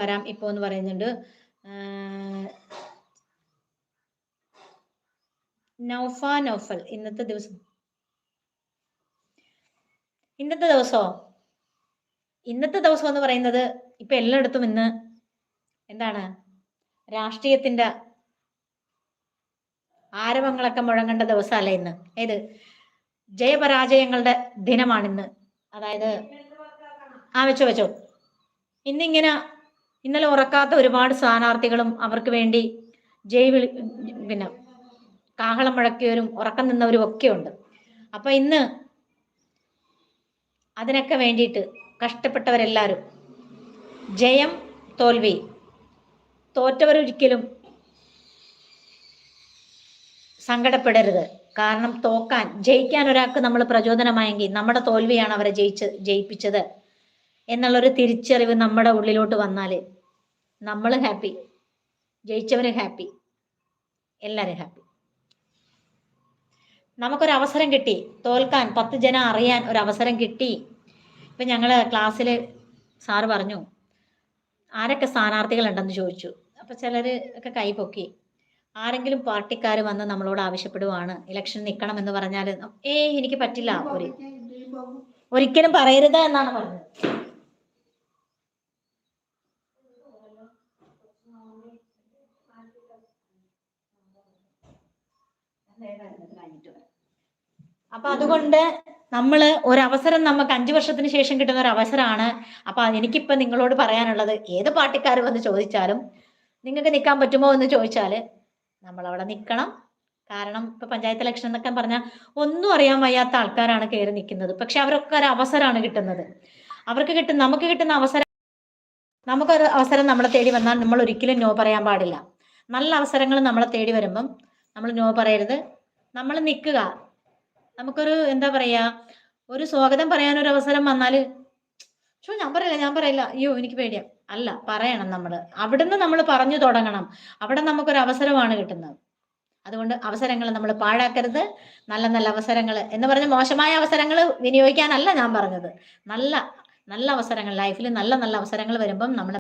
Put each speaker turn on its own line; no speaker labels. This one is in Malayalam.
വരാം ഇപ്പോ എന്ന് പറയുന്നുണ്ട്. നൗഫൽ ഇന്നത്തെ ദിവസോ എന്ന് പറയുന്നത് ഇപ്പൊ എല്ലായിടത്തും ഇന്ന് എന്താണ് രാഷ്ട്രീയത്തിന്റെ ആരവങ്ങളൊക്കെ മുഴങ്ങേണ്ട ദിവസമല്ല ഇന്ന്. ഏത് ജയപരാജയങ്ങളുടെ ദിനമാണിന്ന്. അതായത് വെച്ചോ ഇന്നലെ ഉറക്കാത്ത ഒരുപാട് സ്ഥാനാർത്ഥികളും അവർക്ക് വേണ്ടി പിന്നെ കാഹളം മുഴക്കിയവരും ഉറക്കം നിന്നവരും ഒക്കെ ഉണ്ട്. അപ്പൊ ഇന്ന് അതിനൊക്കെ വേണ്ടിയിട്ട് കഷ്ടപ്പെട്ടവരെല്ലാവരും ജയം തോൽവി തോറ്റവരൊരിക്കലും സങ്കടപ്പെടരുത്. കാരണം ജയിക്കാൻ ഒരാൾക്ക് നമ്മൾ പ്രചോദനമായെങ്കിൽ നമ്മുടെ തോൽവിയാണ് അവരെ ജയിപ്പിച്ചത് എന്നുള്ളൊരു തിരിച്ചറിവ് നമ്മുടെ ഉള്ളിലോട്ട് വന്നാൽ നമ്മൾ ഹാപ്പി, ജയിച്ചവര് ഹാപ്പി, എല്ലാവരും ഹാപ്പി. നമുക്കൊരവസരം കിട്ടി തോൽക്കാൻ, 10 ജനം അറിയാൻ ഒരവസരം കിട്ടി. ഇപ്പം ഞങ്ങൾ ക്ലാസ്സിൽ സാറ് പറഞ്ഞു ആരൊക്കെ സ്ഥാനാർത്ഥികളുണ്ടെന്ന് ചോദിച്ചു. അപ്പം ചിലർ ഒക്കെ കൈപൊക്കി. ആരെങ്കിലും പാർട്ടിക്കാർ വന്ന് നമ്മളോട് ആവശ്യപ്പെടുവാണ് ഇലക്ഷൻ നിൽക്കണം എന്ന് പറഞ്ഞാൽ എനിക്ക് പറ്റില്ല, ഒരിക്കലും പറയരുത് എന്നാണ് പറഞ്ഞത്. അപ്പൊ അതുകൊണ്ട് നമ്മൾ ഒരവസരം നമുക്ക് 5 വർഷത്തിന് ശേഷം കിട്ടുന്ന ഒരു അവസരമാണ്. അപ്പൊ എനിക്കിപ്പോ നിങ്ങളോട് പറയാനുള്ളത്, ഏത് പാർട്ടിക്കാർ വന്ന് ചോദിച്ചാലും നിങ്ങൾക്ക് നിൽക്കാൻ പറ്റുമോ എന്ന് ചോദിച്ചാൽ നമ്മൾ അവിടെ നിൽക്കണം. കാരണം ഇപ്പൊ പഞ്ചായത്ത് ഇലക്ഷൻ എന്നൊക്കെ പറഞ്ഞാൽ ഒന്നും അറിയാൻ വയ്യാത്ത ആൾക്കാരാണ് കയറി നിൽക്കുന്നത്. പക്ഷെ അവരൊക്കെ ഒരു അവസരമാണ് കിട്ടുന്നത്. നമുക്ക് കിട്ടുന്ന അവസരം, നമുക്കൊരു അവസരം നമ്മളെ തേടി വന്നാൽ നമ്മൾ ഒരിക്കലും നോ പറയാൻ പാടില്ല. നല്ല അവസരങ്ങൾ നമ്മളെ തേടി വരുമ്പം നമ്മൾ നോ പറയരുത്. നമ്മൾ നിൽക്കുക. നമുക്കൊരു എന്താ പറയാ, ഒരു സ്വാഗതം പറയാനൊരു അവസരം വന്നാൽ ഞാൻ പറയില്ല അയ്യോ എനിക്ക് പേടിയാ, അല്ല പറയണം. നമ്മൾ അവിടുന്ന് നമ്മൾ പറഞ്ഞു തുടങ്ങണം. അവിടെ നമുക്കൊരു അവസരമാണ് കിട്ടുന്നത്. അതുകൊണ്ട് അവസരങ്ങൾ നമ്മൾ പാഴാക്കരുത്. നല്ല നല്ല അവസരങ്ങൾ എന്ന് പറഞ്ഞ് മോശമായ അവസരങ്ങൾ വിനിയോഗിക്കാനല്ല ഞാൻ പറഞ്ഞത്. നല്ല നല്ല അവസരങ്ങൾ, ലൈഫിൽ നല്ല നല്ല അവസരങ്ങൾ വരുമ്പം നമ്മൾ